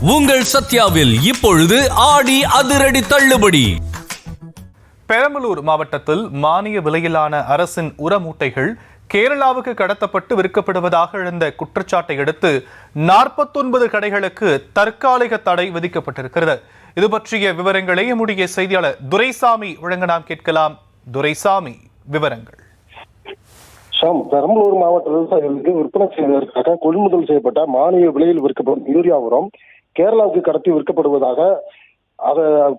உங்கள் சத்யாவில் இப்பொழுது ஆடி அதிரடி தள்ளுபடி. பெரம்பலூர் மாவட்டத்தில் மானிய விலையிலான அரசின் உர மூட்டைகள் கேரளாவுக்கு கடத்தப்பட்டு விற்கப்படுவதாக எழுந்த குற்றச்சாட்டை அடுத்து 49 கடைகளுக்கு தற்காலிக தடை விதிக்கப்பட்டிருக்கிறது. இது பற்றிய விவரங்களை நம்முடைய செய்தியாளர் துரைசாமி வழங்க நாம் கேட்கலாம். துரைசாமி, விவரங்கள். பெரம்பலூர் மாவட்ட விவசாயிகளுக்கு விற்பனை செய்வதற்காக கொள்முதல் செய்யப்பட்ட மானிய விலையில் விற்கப்படும் யூரியா உரம் கேரளாவுக்கு கடத்தி விற்கப்படுவதாக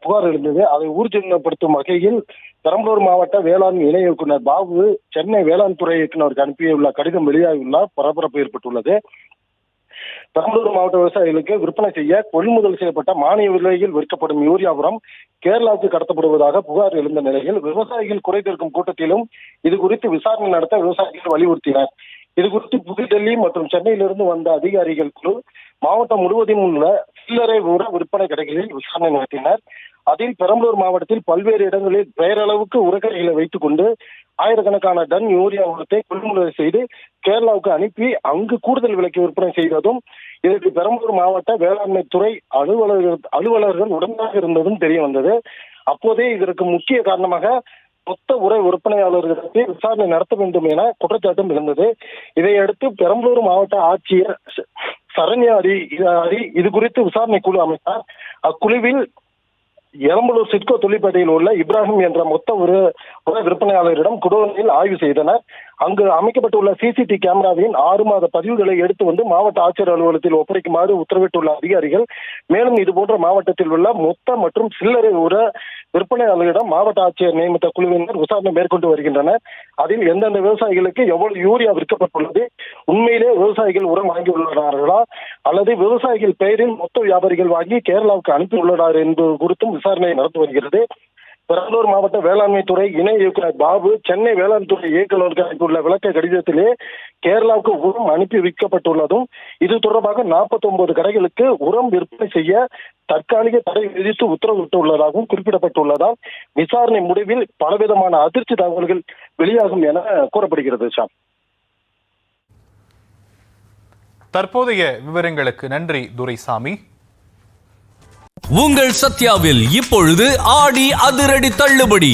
புகார் எழுந்தது. அதை ஊர்ஜிதப்படுத்தும் வகையில் பெரம்பலூர் மாவட்ட வேளாண் இணை இயக்குனர் பாபு சென்னை வேளாண் துறை இயக்குநருக்கு அனுப்பியுள்ள கடிதம் வெளியாகியுள்ள பரபரப்பு ஏற்பட்டுள்ளது. பெரம்பலூர் மாவட்ட விவசாயிகளுக்கு விற்பனை செய்ய கொள்முதல் செய்யப்பட்ட மானிய விலையில் விற்கப்படும் யூரியா உரம் கேரளாவுக்கு கடத்தப்படுவதாக புகார் எழுந்த நிலையில் விவசாயிகள் குறை தீர்க்கும் கூட்டத்திலும் இது குறித்து விசாரணை நடத்த விவசாயிகள் வலியுறுத்தினர். இது குறித்து புதுடெல்லி மற்றும் சென்னையிலிருந்து வந்த அதிகாரிகள் குழு மாவட்டம் முழுவதும் உள்ள சில்லறை உர விற்பனை கடைகளில் விசாரணை நடத்தினர். அதில் பெரம்பலூர் மாவட்டத்தில் பல்வேறு இடங்களில் பெயரளவுக்கு உரக்கடைகளை வைத்துக் கொண்டு ஆயிரக்கணக்கான டன் யூரியா உரத்தை கொள்முதல் செய்து கேரளாவுக்கு அனுப்பி அங்கு கூடுதல் விலைக்கு விற்பனை செய்வதும், இதற்கு பெரம்பலூர் மாவட்ட வேளாண்மை துறை அலுவலர்கள் உடனாக இருந்ததும் தெரிய வந்தது. அப்போதே இதற்கு முக்கிய காரணமாக மொத்த உர விற்பனையாளர்களுக்கு விசாரணை நடத்த வேண்டும் என குற்றச்சாட்டும் இருந்தது. இதையடுத்து பெரம்பலூர் மாவட்ட ஆட்சியர் சரண்யா இது குறித்து விசாரணை குழு அமைத்தார். அக்குழுவில் எரம்பலூர் சிட்கோ தொழிற்பேட்டையில் உள்ள இப்ராஹிம் என்ற மொத்த உர விற்பனையாளரிடம் குடோனில் ஆய்வு செய்தனர். அங்கு அமைக்கப்பட்டுள்ள சிசிடிவி கேமராவின் 6 மாத பதிவுகளை எடுத்து வந்து மாவட்ட ஆட்சியர் அலுவலகத்தில் ஒப்படைக்குமாறு உத்தரவிட்டுள்ள அதிகாரிகள் மேலும் இதுபோன்ற மாவட்டத்தில் உள்ள மொத்த மற்றும் சில்லறை உர விற்பனையாளர்களிடம் மாவட்ட ஆட்சியர் நியமித்த குழுவினர் விசாரணை மேற்கொண்டு வருகின்றனர். அதில் எந்தெந்த விவசாயிகளுக்கு எவ்வளவு யூரியா விற்கப்பட்டுள்ளது, உண்மையிலே விவசாயிகள் உரம் வாங்கியுள்ளார்களா அல்லது விவசாயிகள் பெயரில் மொத்த வியாபாரிகள் வாங்கி கேரளாவுக்கு அனுப்பியுள்ளனர் என்பது குறித்தும் விசாரணை நடத்தி வருகிறது. பெரம்பலூர் மாவட்ட வேளாண்மை துறை இணை இயக்குனர் பாபு சென்னை வேளாண் துறை இயக்குநருக்கு அனுப்பியுள்ள விளக்க கடிதத்திலே கேரளாவுக்கு உரம் அனுப்பி வைக்கப்பட்டுள்ளதும், இது தொடர்பாக 49 கடைகளுக்கு உரம் விற்பனை செய்ய தற்காலிக தடை விதித்து உத்தரவிட்டுள்ளதாகவும் குறிப்பிடப்பட்டுள்ளதால் விசாரணை முடிவில் பலவிதமான அதிர்ச்சி தகவல்கள் வெளியாகும் என கூறப்படுகிறது. தற்போதைய விவரங்களுக்கு நன்றி துரைசாமி. உங்கள் சத்யாவில் இப்பொழுது ஆடி அதிரடி தள்ளுபடி.